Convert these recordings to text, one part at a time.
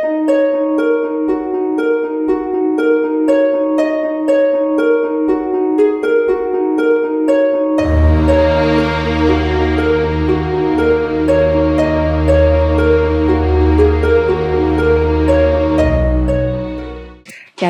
Chào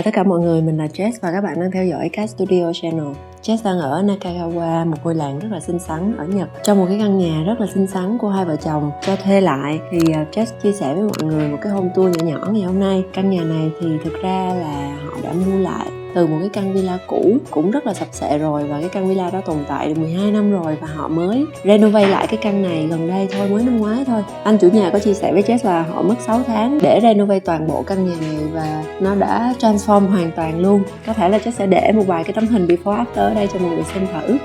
tất cả mọi người, mình là Jess và các bạn đang theo dõi Cat Studio Channel. Jess đang ở Nakagawa, một ngôi làng rất là xinh xắn ở Nhật. Trong một cái căn nhà rất là xinh xắn của hai vợ chồng cho thuê lại thì Jess chia sẻ với mọi người một cái home tour nhỏ nhỏ ngày hôm nay. Căn nhà này thì thực ra là họ đã mua lại từ một cái căn villa cũ cũng rất là sập xệ rồi, và cái căn villa đó tồn tại được 12 năm rồi và họ mới renovate lại cái căn này gần đây thôi, mới năm ngoái thôi. Anh chủ nhà có chia sẻ với Jess là họ mất 6 tháng để renovate toàn bộ căn nhà này và nó đã transform hoàn toàn luôn. Có thể là Jess sẽ để một vài cái tấm hình before after ở đây cho mọi người xem thử.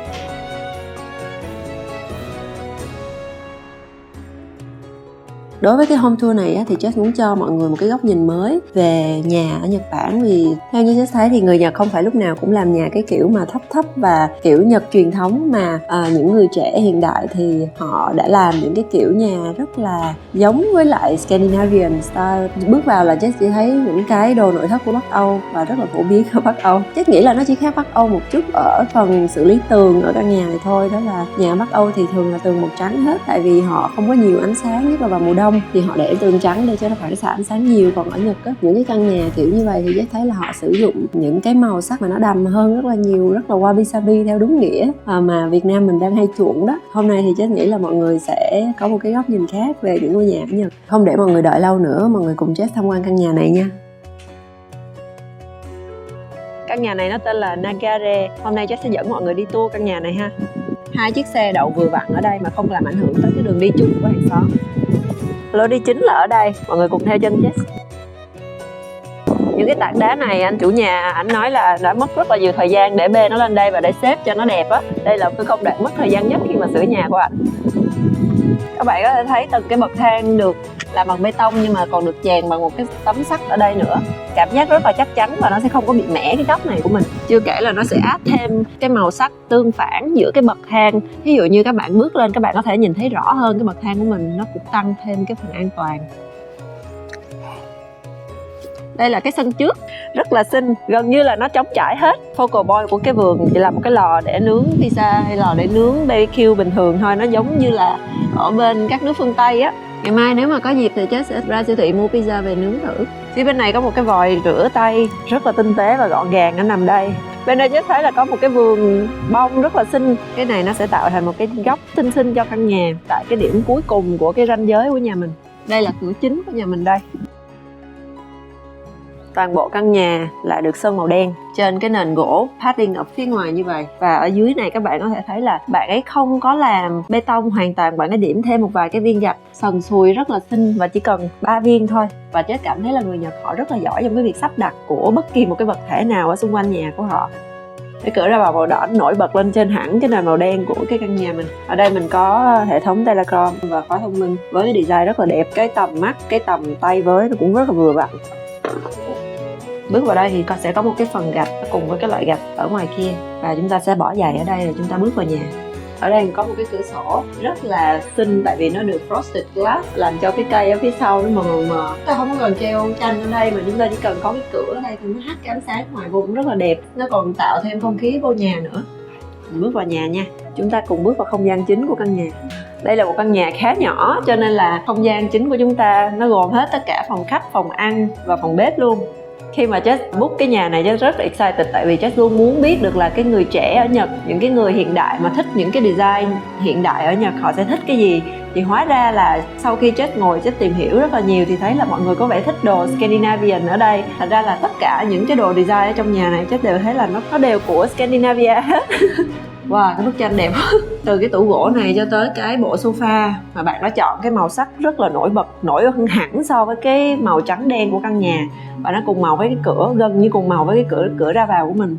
Đối với cái home tour này thì Jess muốn cho mọi người một cái góc nhìn mới về nhà ở Nhật Bản, vì theo như Jess thấy thì người Nhật không phải lúc nào cũng làm nhà cái kiểu mà thấp và kiểu Nhật truyền thống, mà những người trẻ hiện đại thì họ đã làm những cái kiểu nhà rất là giống với lại Scandinavian style. Bước vào là Jess chỉ thấy những cái đồ nội thất của Bắc Âu và rất là phổ biến ở Bắc Âu. Jess nghĩ là nó chỉ khác Bắc Âu một chút ở phần xử lý tường ở căn nhà này thôi, đó là nhà Bắc Âu thì thường là tường màu trắng hết, tại vì họ không có nhiều ánh sáng, nhất là vào mùa đông thì họ để tường trắng để cho nó phản xạ ánh sáng nhiều. Còn ở Nhật những cái căn nhà kiểu như vậy thì Jess thấy là họ sử dụng những cái màu sắc mà nó đậm hơn rất là nhiều, rất là wabi sabi theo đúng nghĩa mà Việt Nam mình đang hay chuộng đó. Hôm nay thì Jess nghĩ là mọi người sẽ có một cái góc nhìn khác về những ngôi nhà ở Nhật. Không để mọi người đợi lâu nữa, mọi người cùng Jess tham quan căn nhà này nha. Căn nhà này nó tên là Nagare. Hôm nay Jess sẽ dẫn mọi người đi tour căn nhà này ha. 2 chiếc xe đậu vừa vặn ở đây mà không làm ảnh hưởng tới cái đường đi chung của hàng xóm. Lối đi chính là ở đây, mọi người cùng theo chân Jess. Những cái tảng đá này anh chủ nhà ảnh nói là đã mất rất là nhiều thời gian để bê nó lên đây và để xếp cho nó đẹp á. Đây là cái công đoạn mất thời gian nhất khi mà sửa nhà của ảnh. Các bạn có thể thấy từng cái bậc thang được làm bằng bê tông nhưng mà còn được chèn bằng một cái tấm sắt ở đây nữa. Cảm giác rất là chắc chắn và nó sẽ không có bị mẻ cái góc này của mình. Chưa kể là nó sẽ áp thêm cái màu sắc tương phản giữa cái bậc thang. Ví dụ như các bạn bước lên, các bạn có thể nhìn thấy rõ hơn cái bậc thang của mình, nó cũng tăng thêm cái phần an toàn. Đây là cái sân trước, rất là xinh, gần như là nó trống trải hết. Focal point của cái vườn chỉ là một cái lò để nướng pizza hay lò để nướng BBQ bình thường thôi, nó giống như là ở bên các nước phương Tây á. Ngày mai nếu mà có dịp thì Jess sẽ ra siêu thị mua pizza về nướng thử. Phía bên này có một cái vòi rửa tay rất là tinh tế và gọn gàng, nó nằm đây. Bên đây Jess thấy là có một cái vườn bông rất là xinh. Cái này nó sẽ tạo thành một cái góc xinh xinh cho căn nhà tại cái điểm cuối cùng của cái ranh giới của nhà mình. Đây là cửa chính của nhà mình đây. Toàn bộ căn nhà lại được sơn màu đen trên cái nền gỗ padding ở phía ngoài như vậy. Và ở dưới này các bạn có thể thấy là bạn ấy không có làm bê tông hoàn toàn, bạn ấy điểm thêm một vài cái viên gạch sần sùi rất là xinh và chỉ cần 3 viên thôi. Và Jess cảm thấy là người Nhật họ rất là giỏi trong cái việc sắp đặt của bất kỳ một cái vật thể nào ở xung quanh nhà của họ. Cái cửa ra vào màu đỏ nổi bật lên trên hẳn cái nền màu đen của cái căn nhà mình. Ở đây mình có hệ thống telecom và khóa thông minh với cái design rất là đẹp. Cái tầm mắt, cái tầm tay với nó cũng rất là vừa vặn. Bước vào đây thì con sẽ có một cái phần gạch cùng với cái loại gạch ở ngoài kia, và chúng ta sẽ bỏ giày ở đây rồi chúng ta bước vào nhà. Ở đây có một cái cửa sổ rất là xinh, tại vì nó được frosted glass làm cho cái cây ở phía sau nó mờ mờ. Ta không có cần treo tranh ở đây mà chúng ta chỉ cần có cái cửa ở đây thì nó hắt cái ánh sáng ngoài vô cũng rất là đẹp. Nó còn tạo thêm không khí vô nhà nữa. Mình bước vào nhà nha. Chúng ta cùng bước vào không gian chính của căn nhà. Đây là một căn nhà khá nhỏ cho nên là không gian chính của chúng ta nó gồm hết tất cả phòng khách, phòng ăn và phòng bếp luôn. Khi mà Jess book cái nhà này Jess rất là excited, tại vì Jess luôn muốn biết được là cái người trẻ ở Nhật, những cái người hiện đại mà thích những cái design hiện đại ở Nhật họ sẽ thích cái gì. Thì hóa ra là sau khi Jess ngồi Jess tìm hiểu rất là nhiều thì thấy là mọi người có vẻ thích đồ Scandinavian ở đây. Thật ra là tất cả những cái đồ design ở trong nhà này Jess đều thấy là nó đều của Scandinavia hết. Wow, cái bức tranh đẹp. Từ cái tủ gỗ này cho tới cái bộ sofa mà bạn đã chọn cái màu sắc rất là nổi bật, nổi hơn hẳn so với cái màu trắng đen của căn nhà, và nó cùng màu với cái cửa, gần như cùng màu với cái cửa ra vào của mình,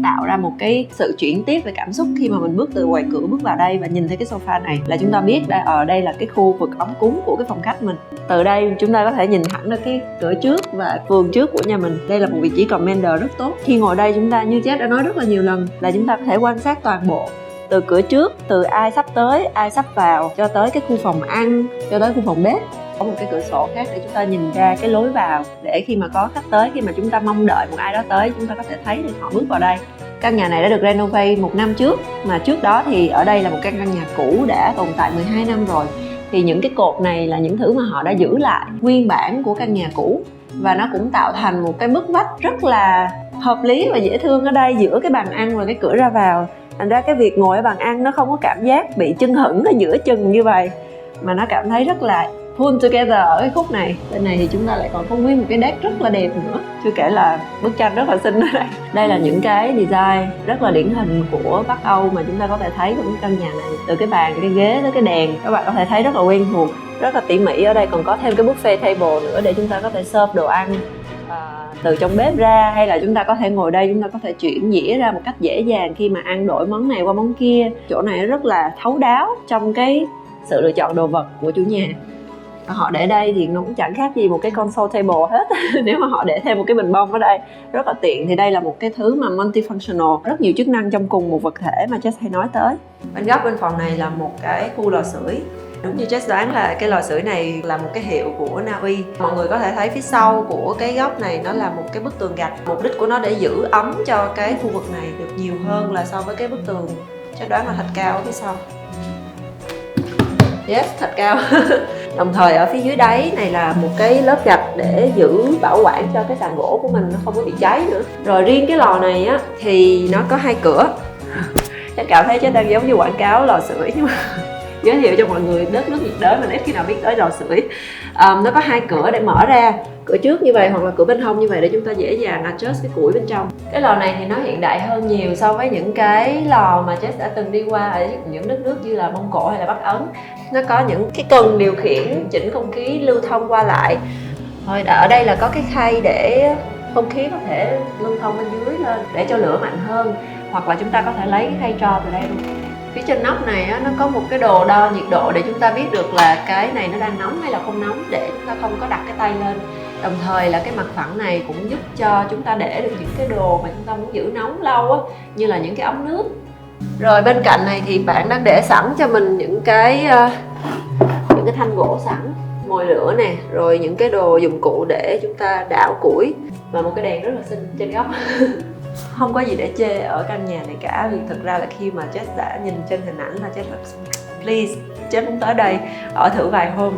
tạo ra một cái sự chuyển tiếp về cảm xúc khi mà mình bước từ ngoài cửa bước vào đây và nhìn thấy cái sofa này là chúng ta biết ở đây là cái khu vực ấm cúng của cái phòng khách mình. Từ đây chúng ta có thể nhìn thẳng ra cái cửa trước và vườn trước của nhà mình. Đây là một vị trí commander rất tốt. Khi ngồi đây chúng ta, như Jess đã nói rất là nhiều lần, là chúng ta có thể quan sát toàn bộ từ cửa trước, từ ai sắp tới, ai sắp vào, cho tới cái khu phòng ăn, cho tới khu phòng bếp. có một cái cửa sổ khác để chúng ta nhìn ra cái lối vào, để khi mà có khách tới, khi mà chúng ta mong đợi một ai đó tới, chúng ta có thể thấy được họ bước vào đây. Căn nhà này đã được renovate 1 năm trước, mà trước đó thì ở đây là một căn nhà cũ đã tồn tại 12 năm rồi. Thì những cái cột này là những thứ mà họ đã giữ lại nguyên bản của căn nhà cũ, và nó cũng tạo thành một cái bức vách rất là hợp lý và dễ thương ở đây giữa cái bàn ăn và cái cửa ra vào. Thành ra cái việc ngồi ở bàn ăn nó không có cảm giác bị chưng hửng ở giữa chừng như vậy, mà nó cảm thấy rất là pull together ở cái khúc này. Bên này thì chúng ta lại còn có nguyên một cái deck rất là đẹp nữa, chưa kể là bức tranh rất là xinh ở đây. Đây là những cái design rất là điển hình của Bắc Âu mà chúng ta có thể thấy trong cái căn nhà này, từ cái bàn, cái ghế tới cái đèn, các bạn có thể thấy rất là quen thuộc, rất là tỉ mỉ. Ở đây còn có thêm cái buffet table nữa để chúng ta có thể serve đồ ăn từ trong bếp ra, hay là chúng ta có thể ngồi đây, chúng ta có thể chuyển dĩa ra một cách dễ dàng khi mà ăn đổi món này qua món kia. Chỗ này rất là thấu đáo trong cái sự lựa chọn đồ vật của chủ nhà. Họ để đây thì nó cũng chẳng khác gì một cái console table hết. Nếu mà họ để thêm một cái bình bông ở đây rất là tiện. Thì đây là một cái thứ mà multifunctional, rất nhiều chức năng trong cùng một vật thể mà Jess hay nói tới. Bên góc bên phòng này là một cái khu lò sưởi. Đúng như Jess đoán là cái lò sưởi này là một cái hiệu của Na Uy. Mọi người có thể thấy phía sau của cái góc này nó là một cái bức tường gạch. Mục đích của nó để giữ ấm cho cái khu vực này được nhiều hơn là so với cái bức tường Jess đoán là thạch cao ở phía sau. Yes, thạch cao. Đồng thời ở phía dưới đáy này là một cái lớp gạch để giữ bảo quản cho cái sàn gỗ của mình nó không có bị cháy nữa. Rồi riêng cái lò này á thì nó có 2 cửa. Chắc cảm thấy chứ đang giống như quảng cáo lò sưởi, nhưng mà giới thiệu cho mọi người đất nước nhiệt đới mà ít khi nào biết tới lò sưởi. Nó có 2 cửa để mở ra, cửa trước như vậy hoặc là cửa bên hông như vậy để chúng ta dễ dàng adjust cái củi bên trong. Cái lò này thì nó hiện đại hơn nhiều so với những cái lò mà Jess đã từng đi qua ở những đất nước như là Mông Cổ hay là Bắc Ấn. Nó có những cái cần điều khiển chỉnh không khí lưu thông qua lại. Rồi ở đây là có cái khay để không khí có thể lưu thông bên dưới lên để cho lửa mạnh hơn, hoặc là chúng ta có thể lấy cái khay tro từ đây luôn. Phía trên nóc này á, nó có một cái đồ đo nhiệt độ để chúng ta biết được là cái này nó đang nóng hay là không nóng, để chúng ta không có đặt cái tay lên. Đồng thời là cái mặt phẳng này cũng giúp cho chúng ta để được những cái đồ mà chúng ta muốn giữ nóng lâu á, như là những cái ống nước. Rồi bên cạnh này thì bạn đang để sẵn cho mình những cái thanh gỗ sẵn, mồi lửa nè, rồi những cái đồ dụng cụ để chúng ta đảo củi, và một cái đèn rất là xinh trên góc. Không có gì để chê ở căn nhà này cả, vì thực ra là khi mà Jess đã nhìn trên hình ảnh là Jess please, Jess muốn tới đây ở thử vài hôm.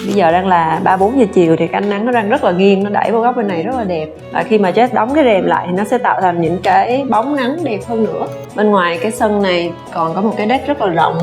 Bây giờ đang là 3-4 giờ chiều thì cái ánh nắng nó đang rất là nghiêng, nó đẩy vào góc bên này rất là đẹp. Và khi mà Jess đóng cái rèm lại thì nó sẽ tạo thành những cái bóng nắng đẹp hơn nữa. Bên ngoài cái sân này còn có một cái deck rất là rộng.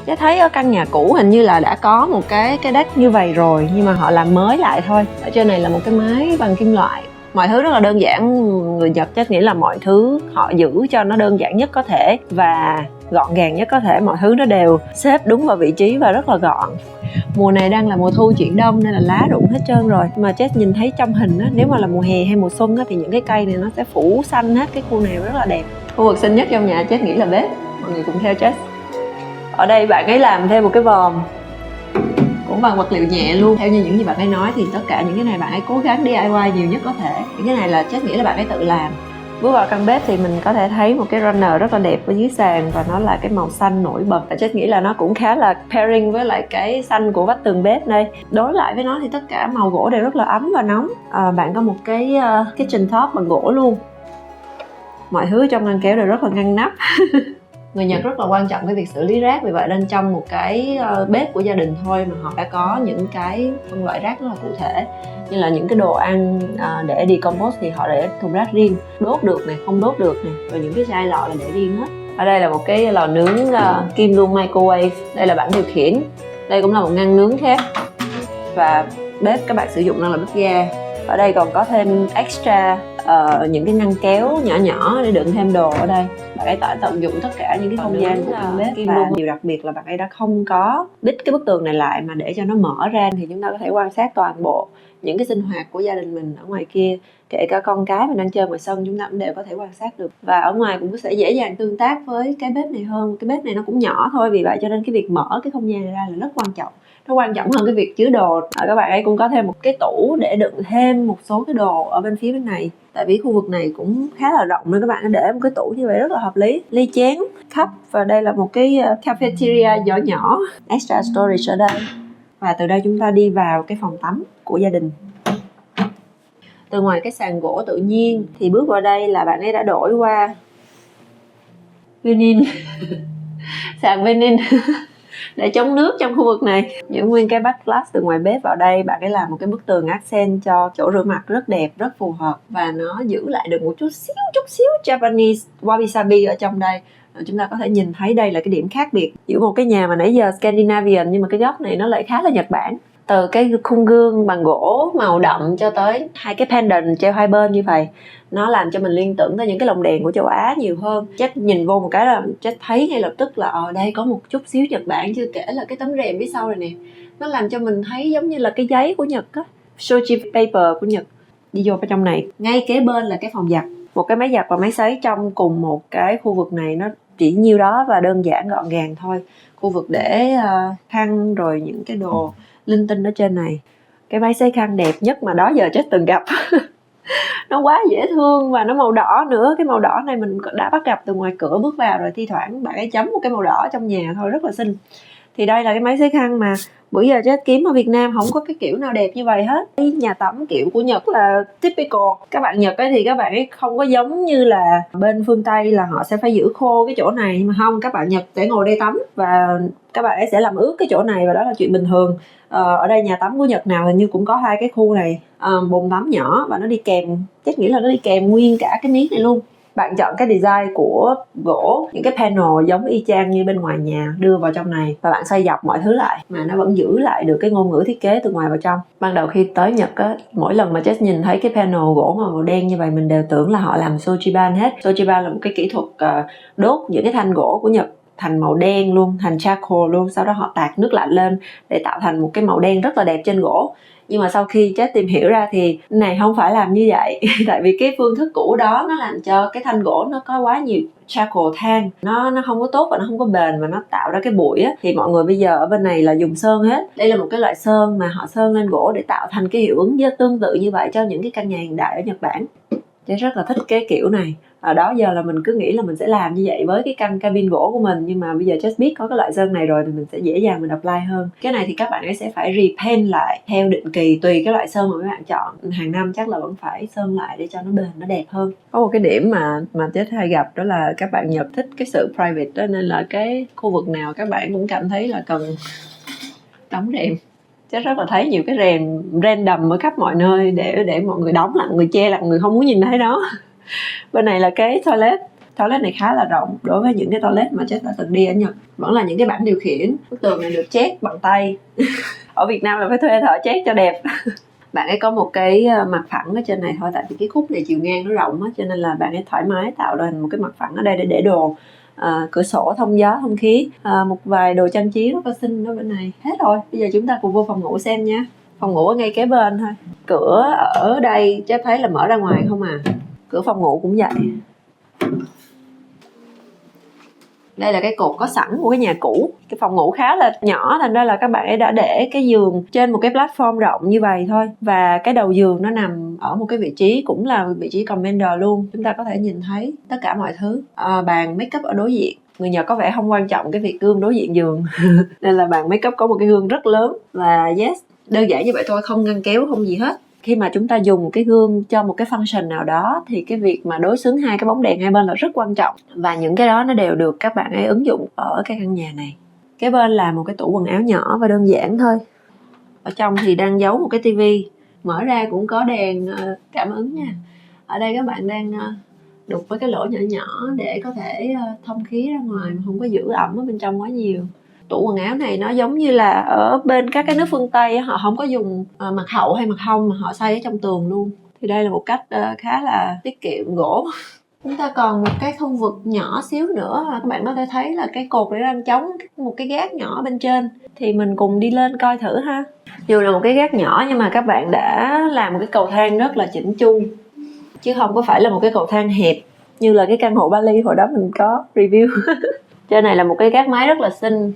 Jess thấy ở căn nhà cũ hình như là đã có một cái deck như vậy rồi, nhưng mà họ làm mới lại thôi. Ở trên này là một cái mái bằng kim loại. Mọi thứ rất là đơn giản. Người Nhật Jess nghĩ là mọi thứ họ giữ cho nó đơn giản nhất có thể và gọn gàng nhất có thể. Mọi thứ nó đều xếp đúng vào vị trí và rất là gọn. Mùa này đang là mùa thu chuyển đông nên là lá rụng hết trơn rồi. Mà Jess nhìn thấy trong hình á, nếu mà là mùa hè hay mùa xuân á, thì những cái cây này nó sẽ phủ xanh hết. Cái khu này rất là đẹp. Khu vực xinh nhất trong nhà Jess nghĩ là bếp. Mọi người cùng theo Jess. Ở đây bạn ấy làm thêm một cái vòm cũng bằng vật liệu nhẹ luôn. Theo như những gì bạn ấy nói thì tất cả những cái này bạn ấy cố gắng DIY nhiều nhất có thể. Những cái này là Jess nghĩ là bạn ấy tự làm. Bước vào căn bếp thì mình có thể thấy một cái runner rất là đẹp ở dưới sàn, và nó là cái màu xanh nổi bật. Và Jess nghĩ là nó cũng khá là pairing với lại cái xanh của vách tường bếp đây. Đối lại với nó thì tất cả màu gỗ đều rất là ấm và nóng. Bạn có một cái kitchen top bằng gỗ luôn. Mọi thứ trong ngăn kéo đều rất là ngăn nắp. Người Nhật rất là quan trọng cái việc xử lý rác, vì vậy nên trong một cái bếp của gia đình thôi mà họ đã có những cái phân loại rác rất là cụ thể. Như là những cái đồ ăn để decompose thì họ để thùng rác riêng, đốt được này, không đốt được này, rồi những cái chai lọ là để riêng hết. Ở đây là một cái lò nướng kim luôn microwave. Đây là bảng điều khiển. Đây cũng là một ngăn nướng khác. Và bếp các bạn sử dụng đang là bếp ga. Ở đây còn có thêm extra những cái ngăn kéo nhỏ nhỏ để đựng thêm đồ ở đây. Bạn ấy tận dụng tất cả những cái không gian của căn bếp. Và điều đặc biệt là bạn ấy đã không có bít cái bức tường này lại mà để cho nó mở ra, thì chúng ta có thể quan sát toàn bộ những cái sinh hoạt của gia đình mình ở ngoài kia, kể cả con cái mình đang chơi ngoài sân chúng ta cũng đều có thể quan sát được. Và ở ngoài cũng sẽ dễ dàng tương tác với cái bếp này hơn. Cái bếp này nó cũng nhỏ thôi, vì vậy cho nên cái việc mở cái không gian này ra là rất quan trọng. Nó quan trọng hơn cái việc chứa đồ. Các bạn ấy cũng có thêm một cái tủ để đựng thêm một số cái đồ ở bên phía bên này. Tại vì khu vực này cũng khá là rộng nên các bạn để một cái tủ như vậy rất là hợp lý. Ly chén, cup, và đây là một cái cafeteria nhỏ nhỏ, extra storage ở đây. Và từ đây chúng ta đi vào cái phòng tắm của gia đình. Từ ngoài cái sàn gỗ tự nhiên thì bước vào đây là bạn ấy đã đổi qua vinin sàn vinin để chống nước trong khu vực này. Những nguyên cái backglass từ ngoài bếp vào đây, bạn ấy làm một cái bức tường accent cho chỗ rửa mặt rất đẹp, rất phù hợp, và nó giữ lại được một chút xíu Japanese wabi sabi ở trong đây. Chúng ta có thể nhìn thấy đây là cái điểm khác biệt giữa một cái nhà mà nãy giờ Scandinavian, nhưng mà cái góc này nó lại khá là Nhật Bản. Từ cái khung gương bằng gỗ màu đậm cho tới hai cái pendant treo hai bên như vậy, nó làm cho mình liên tưởng tới những cái lồng đèn của châu Á nhiều hơn. Chắc nhìn vô một cái là chắc thấy ngay lập tức là ở đây có một chút xíu Nhật Bản. Chưa kể là cái tấm rèm phía sau này nè, nó làm cho mình thấy giống như là cái giấy của Nhật á, shoji paper của Nhật. Đi vô trong này, ngay kế bên là cái phòng giặt, một cái máy giặt và máy sấy trong cùng một cái khu vực này. Nó chỉ nhiêu đó và đơn giản gọn gàng thôi. Khu vực để khăn rồi những cái đồ linh tinh ở trên này. Cái máy sấy khăn đẹp nhất mà đó giờ Jess từng gặp. Nó quá dễ thương và nó màu đỏ nữa. Cái màu đỏ này mình đã bắt gặp từ ngoài cửa bước vào rồi, thi thoảng bạn ấy chấm một cái màu đỏ trong nhà thôi, rất là xinh. Thì đây là cái máy sấy khăn mà bữa giờ Jess kiếm ở Việt Nam không có cái kiểu nào đẹp như vậy hết. Cái nhà tắm kiểu của Nhật là typical. Các bạn Nhật ấy thì các bạn ấy không có giống như là bên phương Tây là họ sẽ phải giữ khô cái chỗ này, mà không, các bạn Nhật sẽ ngồi đây tắm và các bạn ấy sẽ làm ướt cái chỗ này, và đó là chuyện bình thường. Ở đây nhà tắm của Nhật nào hình như cũng có hai cái khu này, bồn tắm nhỏ, và nó đi kèm, chắc nghĩ là nó đi kèm nguyên cả cái miếng này luôn. Bạn chọn cái design của gỗ, những cái panel giống y chang như bên ngoài nhà đưa vào trong này, và bạn xoay dọc mọi thứ lại mà nó vẫn giữ lại được cái ngôn ngữ thiết kế từ ngoài vào trong. Ban đầu khi tới Nhật á, mỗi lần mà Jess nhìn thấy cái panel gỗ màu đen như vậy, mình đều tưởng là họ làm sojiban hết. Sojiban là một cái kỹ thuật đốt những cái thanh gỗ của Nhật thành màu đen luôn, thành charcoal luôn, sau đó họ tạt nước lạnh lên để tạo thành một cái màu đen rất là đẹp trên gỗ. Nhưng mà sau khi Jess tìm hiểu ra thì này không phải làm như vậy. Tại vì cái phương thức cũ đó nó làm cho cái thanh gỗ nó có quá nhiều charcoal than, nó không có tốt và nó không có bền, và nó tạo ra cái bụi á. Thì mọi người bây giờ ở bên này là dùng sơn hết. Đây là một cái loại sơn mà họ sơn lên gỗ để tạo thành cái hiệu ứng tương tự như vậy cho những cái căn nhà hiện đại ở Nhật Bản. Jess rất là thích cái kiểu này. Ở đó giờ là mình cứ nghĩ là mình sẽ làm như vậy với cái căn cabin gỗ của mình, nhưng mà bây giờ Jess biết có cái loại sơn này rồi thì mình sẽ dễ dàng mình apply hơn. Cái này thì các bạn ấy sẽ phải repaint lại theo định kỳ, tùy cái loại sơn mà các bạn chọn. Hàng năm chắc là vẫn phải sơn lại để cho nó bền, nó đẹp hơn. Có một cái điểm mà Jess hay gặp đó là các bạn Nhật thích cái sự private đó, nên là cái khu vực nào các bạn cũng cảm thấy là cần đóng rèm. Chắc rất là thấy nhiều cái rèm random ở khắp mọi nơi để mọi người đóng lại, mọi người che lại, mọi người không muốn nhìn thấy nó. Bên này là cái toilet này khá là rộng đối với những cái toilet mà Jess đã từng đi ở Nhật. Vẫn là những cái bảng điều khiển, bức tường này được chét bằng tay. Ở Việt Nam là phải thuê thợ chét cho đẹp. Bạn ấy có một cái mặt phẳng ở trên này thôi, tại vì cái khúc này chiều ngang nó rộng á, cho nên là bạn ấy thoải mái tạo ra một cái mặt phẳng ở đây để đồ. Cửa sổ thông gió thông khí, một vài đồ trang trí rất là xinh ở bên này. Hết rồi, bây giờ chúng ta cùng vô phòng ngủ xem nha. Phòng ngủ ở ngay kế bên thôi. Cửa ở đây Jess thấy là mở ra ngoài không à. Cửa phòng ngủ cũng vậy. Đây là cái cột có sẵn của cái nhà cũ. Cái phòng ngủ khá là nhỏ, thành ra là các bạn ấy đã để cái giường trên một cái platform rộng như vậy thôi. Và cái đầu giường nó nằm ở một cái vị trí cũng là vị trí commander luôn. Chúng ta có thể nhìn thấy tất cả mọi thứ. Bàn make up ở đối diện. Người Nhật có vẻ không quan trọng cái việc gương đối diện giường. Nên là bàn make up có một cái gương rất lớn. Và yes, đơn giản như vậy thôi, không ngăn kéo, không gì hết. Khi mà chúng ta dùng cái gương cho một cái function nào đó thì cái việc mà đối xứng hai cái bóng đèn hai bên là rất quan trọng. Và những cái đó nó đều được các bạn ấy ứng dụng ở cái căn nhà này. Cái bên là một cái tủ quần áo nhỏ và đơn giản thôi. Ở trong thì đang giấu một cái tivi. Mở ra cũng có đèn cảm ứng nha. Ở đây các bạn đang đục với cái lỗ nhỏ nhỏ để có thể thông khí ra ngoài mà không có giữ ẩm ở bên trong quá nhiều. Tủ quần áo này nó giống như là ở bên các cái nước phương Tây, họ không có dùng mặt hậu hay mặt hông mà họ xây ở trong tường luôn. Thì đây là một cách khá là tiết kiệm gỗ. Chúng ta còn một cái khu vực nhỏ xíu nữa là các bạn có thể thấy là cái cột để đang chống một cái gác nhỏ bên trên. Thì mình cùng đi lên coi thử ha. Dù là một cái gác nhỏ nhưng mà các bạn đã làm một cái cầu thang rất là chỉnh chu, chứ không có phải là một cái cầu thang hẹp như là cái căn hộ Bali hồi đó mình có review. Trên này là một cái gác mái rất là xinh.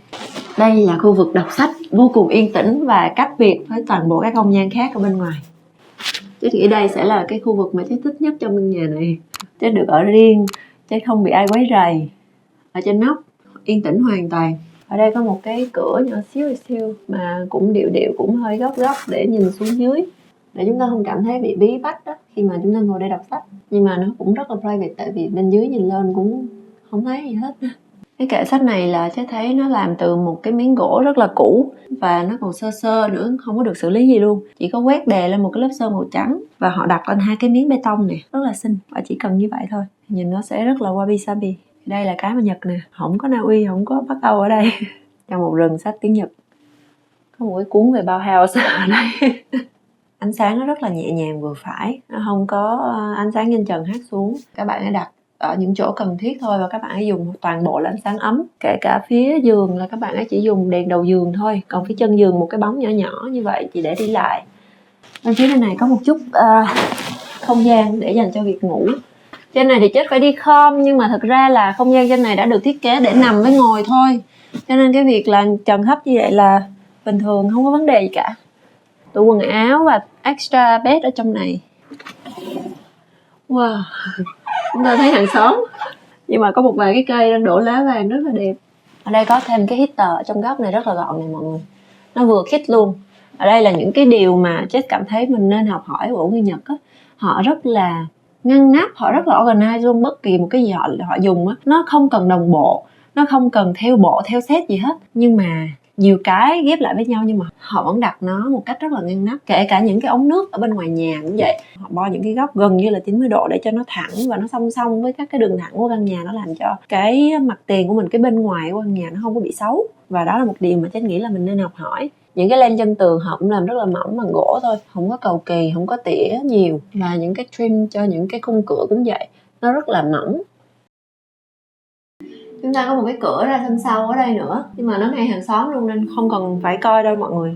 Đây là khu vực đọc sách vô cùng yên tĩnh và cách biệt với toàn bộ các không gian khác ở bên ngoài. Chứ nghĩ đây sẽ là cái khu vực mà Chết thích nhất trong căn nhà này. Chết được ở riêng, Chết không bị ai quấy rầy. Ở trên nóc yên tĩnh hoàn toàn. Ở đây có một cái cửa nhỏ xíu mà cũng điệu cũng hơi góc để nhìn xuống dưới, để chúng ta không cảm thấy bị bí bách đó khi mà chúng ta ngồi đây đọc sách. Nhưng mà nó cũng rất là private, tại vì bên dưới nhìn lên cũng không thấy gì hết. Cái kệ sách này là Chết thấy nó làm từ một cái miếng gỗ rất là cũ và nó còn sơ nữa, không có được xử lý gì luôn. Chỉ có quét đè lên một cái lớp sơn màu trắng và họ đặt lên 2 cái miếng bê tông này, rất là xinh. Và chỉ cần như vậy thôi, nhìn nó sẽ rất là wabi sabi. Đây là cái mà Nhật nè, không có Na Uy, không có Bắc Âu ở đây. Trong một rừng sách tiếng Nhật. Có một cái cuốn về Bauhaus ở đây. Ánh sáng nó rất là nhẹ nhàng vừa phải, nó không có ánh sáng trên trần hắt xuống. Các bạn hãy đặt ở những chỗ cần thiết thôi và các bạn hãy dùng toàn bộ là ánh sáng ấm. Kể cả phía giường là các bạn ấy chỉ dùng đèn đầu giường thôi, còn phía chân giường một cái bóng nhỏ nhỏ như vậy chỉ để đi lại. Bên phía bên này có một chút không gian để dành cho việc ngủ. Trên này thì Chết phải đi khom, nhưng mà thực ra là không gian trên này đã được thiết kế để nằm với ngồi thôi, cho nên cái việc là trần thấp như vậy là bình thường, không có vấn đề gì cả. Tủ quần áo và extra bed ở trong này. Wow, chúng ta thấy hàng xóm, nhưng mà có một vài cái cây đang đổ lá vàng rất là đẹp. Ở đây có thêm cái heater ở trong góc này rất là gọn này mọi người, nó vừa khít luôn. Ở đây là những cái điều mà Jess cảm thấy mình nên học hỏi của người Nhật á. Họ rất là ngăn nắp, họ rất là organize luôn. Bất kỳ một cái gì họ dùng á, nó không cần đồng bộ, nó không cần theo bộ theo set gì hết, nhưng mà nhiều cái ghép lại với nhau, nhưng mà họ vẫn đặt nó một cách rất là ngăn nắp. Kể cả những cái ống nước ở bên ngoài nhà cũng vậy, họ bo những cái góc gần như là 90 độ để cho nó thẳng và nó song song với các cái đường thẳng của căn nhà. Nó làm cho cái mặt tiền của mình, cái bên ngoài của căn nhà nó không có bị xấu, và đó là một điều mà Trách nghĩ là mình nên học hỏi. Những cái len chân tường họ cũng làm rất là mỏng bằng gỗ thôi, không có cầu kỳ, không có tỉa nhiều. Và những cái trim cho những cái khung cửa cũng vậy, nó rất là mỏng. Chúng ta có một cái cửa ra sân sau ở đây nữa, nhưng mà nó ngay hàng xóm luôn nên không cần phải coi đâu mọi người.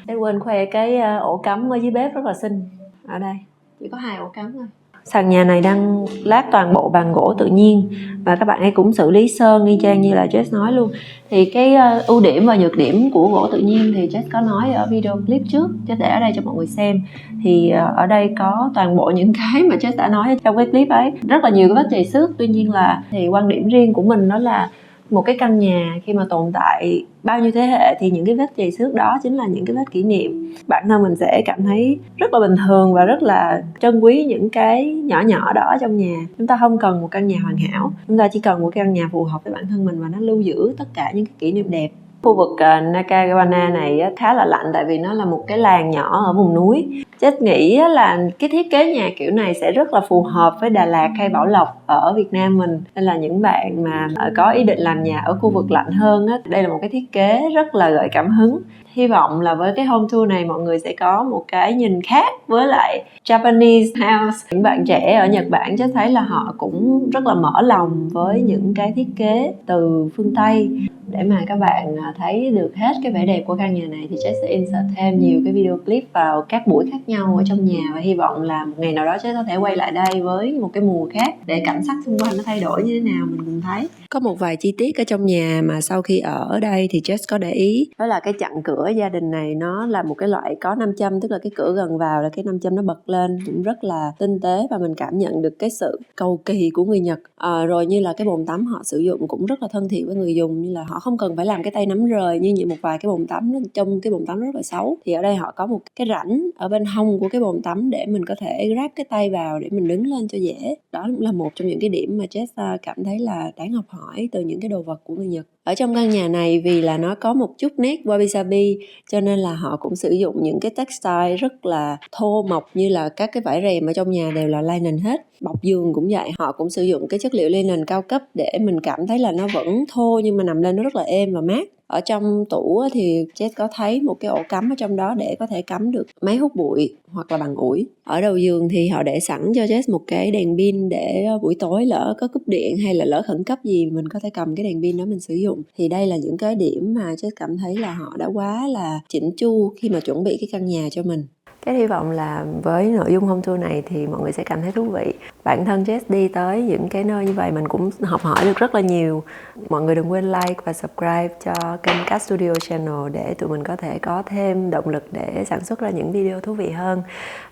Em quên khoe cái ổ cắm ở dưới bếp rất là xinh. Ở đây chỉ có 2 ổ cắm thôi. Sàn nhà này đang lát toàn bộ bằng gỗ tự nhiên, và các bạn ấy cũng xử lý sơn y chang như là Jess nói luôn. Thì cái ưu điểm và nhược điểm của gỗ tự nhiên thì Jess có nói ở video clip trước, Jess để ở đây cho mọi người xem. Thì ở đây có toàn bộ những cái mà Jess đã nói trong cái clip ấy, rất là nhiều cái vết chày xước. Tuy nhiên là thì quan điểm riêng của mình đó là một cái căn nhà khi mà tồn tại bao nhiêu thế hệ thì những cái vết chày xước đó chính là những cái vết kỷ niệm. Bản thân mình sẽ cảm thấy rất là bình thường và rất là trân quý những cái nhỏ nhỏ đó trong nhà. Chúng ta không cần một căn nhà hoàn hảo, chúng ta chỉ cần một căn nhà phù hợp với bản thân mình và nó lưu giữ tất cả những cái kỷ niệm đẹp. Khu vực Nakagawa này khá là lạnh tại vì nó là một cái làng nhỏ ở vùng núi. Chết nghĩ là cái thiết kế nhà kiểu này sẽ rất là phù hợp với Đà Lạt hay Bảo Lộc ở Việt Nam mình. Nên là những bạn mà có ý định làm nhà ở khu vực lạnh hơn, đây là một cái thiết kế rất là gợi cảm hứng. Hy vọng là với cái home tour này mọi người sẽ có một cái nhìn khác với lại Japanese house. Những bạn trẻ ở Nhật Bản chắc thấy là họ cũng rất là mở lòng với những cái thiết kế từ phương Tây. Để mà các bạn thấy được hết cái vẻ đẹp của căn nhà này thì Jess sẽ insert thêm nhiều cái video clip vào các buổi khác nhau ở trong nhà, và hy vọng là một ngày nào đó Jess có thể quay lại đây với một cái mùa khác để cảnh sắc xung quanh nó thay đổi như thế nào mình cùng thấy. Có một vài chi tiết ở trong nhà mà sau khi ở đây thì Jess có để ý, đó là cái chặn cửa gia đình này nó là một cái loại có nam châm, tức là cái cửa gần vào là cái nam châm nó bật lên, cũng rất là tinh tế và mình cảm nhận được cái sự cầu kỳ của người Nhật. Rồi như là cái bồn tắm họ sử dụng cũng rất là thân thiện với người dùng, như là họ không cần phải làm cái tay nắm rời như một vài cái bồn tắm trong cái bồn tắm rất là xấu. Thì ở đây họ có một cái rãnh ở bên hông của cái bồn tắm để mình có thể grab cái tay vào để mình đứng lên cho dễ. Đó cũng là một trong những cái điểm mà Jess cảm thấy là đáng học hỏi từ những cái đồ vật của người Nhật. Ở trong căn nhà này vì là nó có một chút nét wabi sabi cho nên là họ cũng sử dụng những cái textile rất là thô mộc, như là các cái vải rèm ở trong nhà đều là linen hết. Bọc giường cũng vậy, họ cũng sử dụng cái chất liệu linen cao cấp để mình cảm thấy là nó vẫn thô nhưng mà nằm lên nó rất là êm và mát. Ở trong tủ thì Jess có thấy một cái ổ cắm ở trong đó để có thể cắm được máy hút bụi hoặc là bằng ủi. Ở đầu giường thì họ để sẵn cho Jess một cái đèn pin để buổi tối lỡ có cúp điện hay là lỡ khẩn cấp gì mình có thể cầm cái đèn pin đó mình sử dụng. Thì đây là những cái điểm mà Jess cảm thấy là họ đã quá là chỉnh chu khi mà chuẩn bị cái căn nhà cho mình. Cái hy vọng là với nội dung home tour này thì mọi người sẽ cảm thấy thú vị. Bản thân Jess đi tới những cái nơi như vậy mình cũng học hỏi được rất là nhiều. Mọi người đừng quên like và subscribe cho kênh Cat Studio Channel để tụi mình có thể có thêm động lực để sản xuất ra những video thú vị hơn.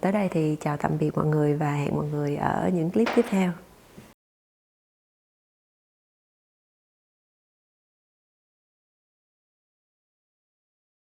Tới đây thì chào tạm biệt mọi người và hẹn mọi người ở những clip tiếp theo.